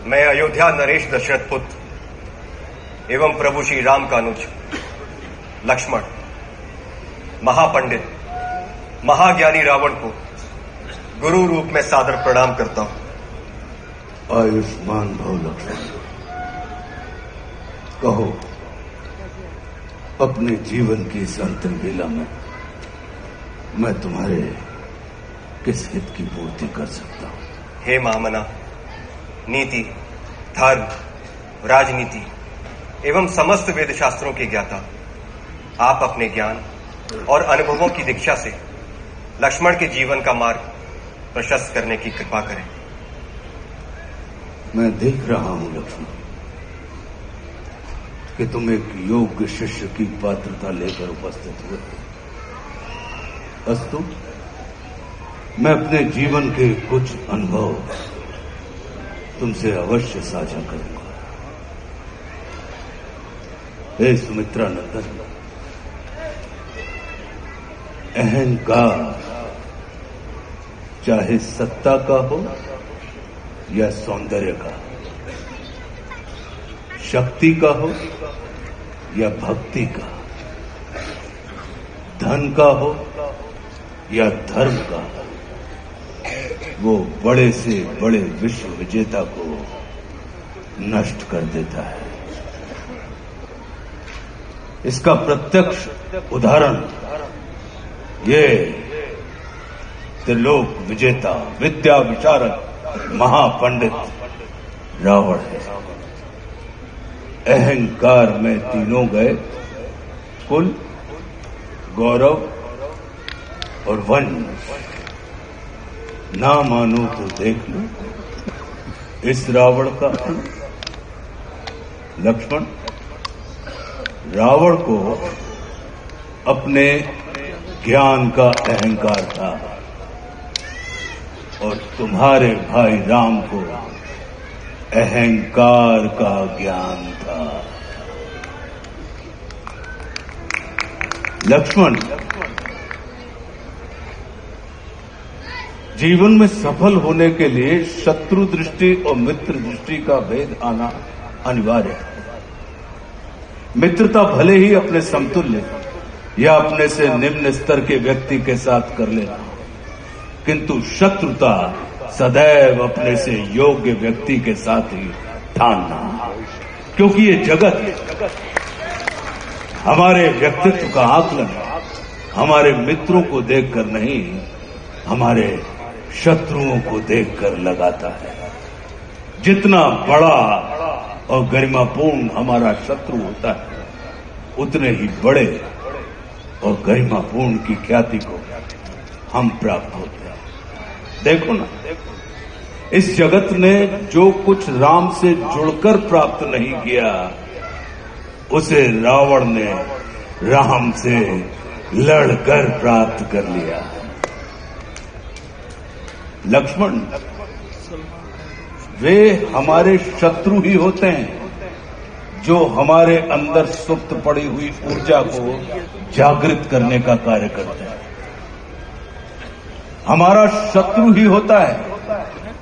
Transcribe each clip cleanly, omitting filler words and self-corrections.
मैं अयोध्या नरेश दशरथ पुत्र एवं प्रभु श्री राम का अनुज लक्ष्मण महापंडित महाज्ञानी रावण को गुरु रूप में सादर प्रणाम करता हूं। आयुष्मान भव लक्ष्मण। कहो, अपने जीवन की इस अंतिम बेला में मैं तुम्हारे किस हित की पूर्ति कर सकता हूं? हे महामना, नीति, धर्म, राजनीति एवं समस्त वेद शास्त्रों के ज्ञाता आप अपने ज्ञान और अनुभवों की दीक्षा से लक्ष्मण के जीवन का मार्ग प्रशस्त करने की कृपा करें। मैं देख रहा हूं लक्ष्मण कि तुम एक योग्य शिष्य की पात्रता लेकर उपस्थित हुए। अस्तु, मैं अपने जीवन के कुछ अनुभव तुमसे अवश्य साझा करूंगा। हे सुमित्रा नंदन, अहंकार चाहे सत्ता का हो या सौंदर्य का, शक्ति का हो या भक्ति का, धन का हो या धर्म का, वो बड़े से बड़े विश्व विजेता को नष्ट कर देता है। इसका प्रत्यक्ष उदाहरण ये त्रिलोक विजेता विद्या विशारद महापंडित रावण है। अहंकार में तीनों गए, कुल, गौरव और वंश। ना मानो तो देख लो इस रावण का अंत। लक्ष्मण, रावण को अपने ज्ञान का अहंकार था और तुम्हारे भाई राम को अहंकार का ज्ञान था। लक्ष्मण, जीवन में सफल होने के लिए शत्रु दृष्टि और मित्र दृष्टि का भेद आना अनिवार्य है। मित्रता भले ही अपने समतुल्य या अपने से निम्न स्तर के व्यक्ति के साथ कर लेना, किंतु शत्रुता सदैव अपने से योग्य व्यक्ति के साथ ही ठानना, क्योंकि ये जगत हमारे व्यक्तित्व का आकलन हमारे मित्रों को देखकर नहीं, हमारे शत्रुओं को देखकर लगाता है। जितना बड़ा और गरिमापूर्ण हमारा शत्रु होता है, उतने ही बड़े और गरिमापूर्ण की ख्याति को हम प्राप्त होते हैं। देखो ना, इस जगत ने जो कुछ राम से जुड़कर प्राप्त नहीं किया, उसे रावण ने राम से लड़कर प्राप्त कर लिया। लक्ष्मण, वे हमारे शत्रु ही होते हैं जो हमारे अंदर सुप्त पड़ी हुई ऊर्जा को जागृत करने का कार्य करते हैं। हमारा शत्रु ही होता है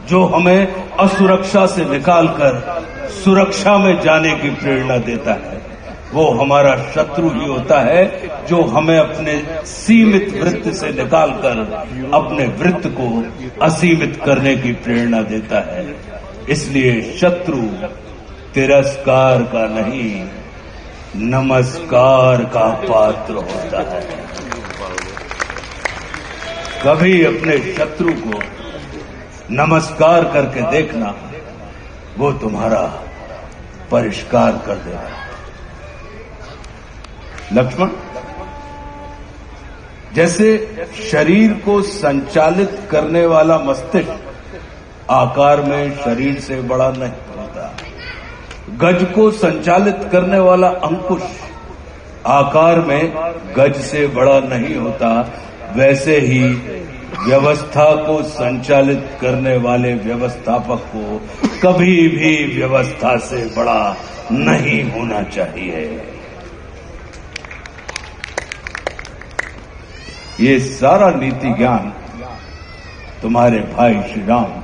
जो हमें असुरक्षा से निकालकर सुरक्षा में जाने की प्रेरणा देता है। वो हमारा शत्रु ही होता है जो हमें अपने सीमित वृत्त से निकालकर अपने वृत्त को असीमित करने की प्रेरणा देता है। इसलिए शत्रु तिरस्कार का नहीं, नमस्कार का पात्र होता है। कभी अपने शत्रु को नमस्कार करके देखना, वो तुम्हारा परिष्कार कर देगा। लक्ष्मण, जैसे शरीर को संचालित करने वाला मस्तिष्क आकार में शरीर से बड़ा नहीं होता, गज को संचालित करने वाला अंकुश आकार में गज से बड़ा नहीं होता, वैसे ही व्यवस्था को संचालित करने वाले व्यवस्थापक को कभी भी व्यवस्था से बड़ा नहीं होना चाहिए। ये सारा नीति ज्ञान तुम्हारे भाई श्री राम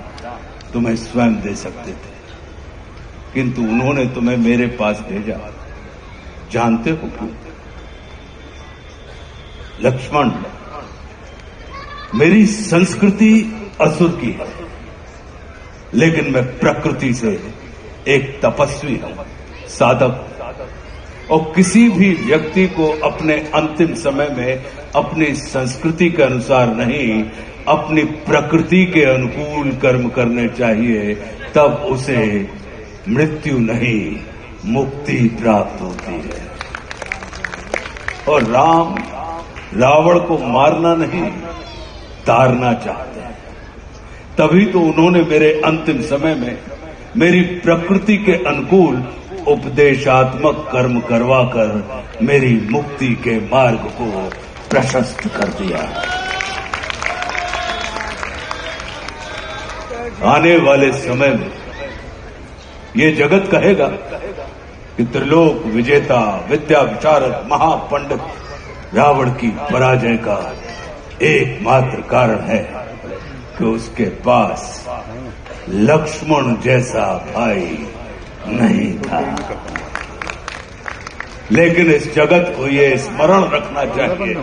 तुम्हें स्वयं दे सकते थे, किंतु उन्होंने तुम्हें मेरे पास भेजा। जानते हो क्यों? लक्ष्मण, मेरी संस्कृति असुर की है, लेकिन मैं प्रकृति से एक तपस्वी हूं, साधक। और किसी भी व्यक्ति को अपने अंतिम समय में अपनी संस्कृति के अनुसार नहीं, अपनी प्रकृति के अनुकूल कर्म करने चाहिए, तब उसे मृत्यु नहीं, मुक्ति प्राप्त होती है। और राम रावण को मारना नहीं, तारना चाहते हैं। तभी तो उन्होंने मेरे अंतिम समय में मेरी प्रकृति के अनुकूल उपदेशात्मक कर्म करवाकर मेरी मुक्ति के मार्ग को प्रशस्त कर दिया। आने वाले समय में ये जगत कहेगा कि त्रिलोक विजेता, विद्या विशारद, महापंडित रावण की पराजय का एकमात्र कारण है कि उसके पास लक्ष्मण जैसा भाई नहीं था। लेकिन इस जगत को ये स्मरण रखना चाहिए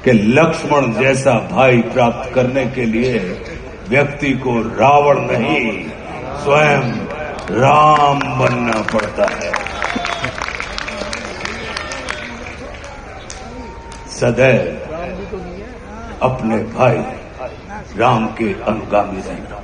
कि लक्ष्मण जैसा भाई प्राप्त करने के लिए व्यक्ति को रावण नहीं, स्वयं राम बनना पड़ता है। सदैव अपने भाई राम के अनुगामी रहना।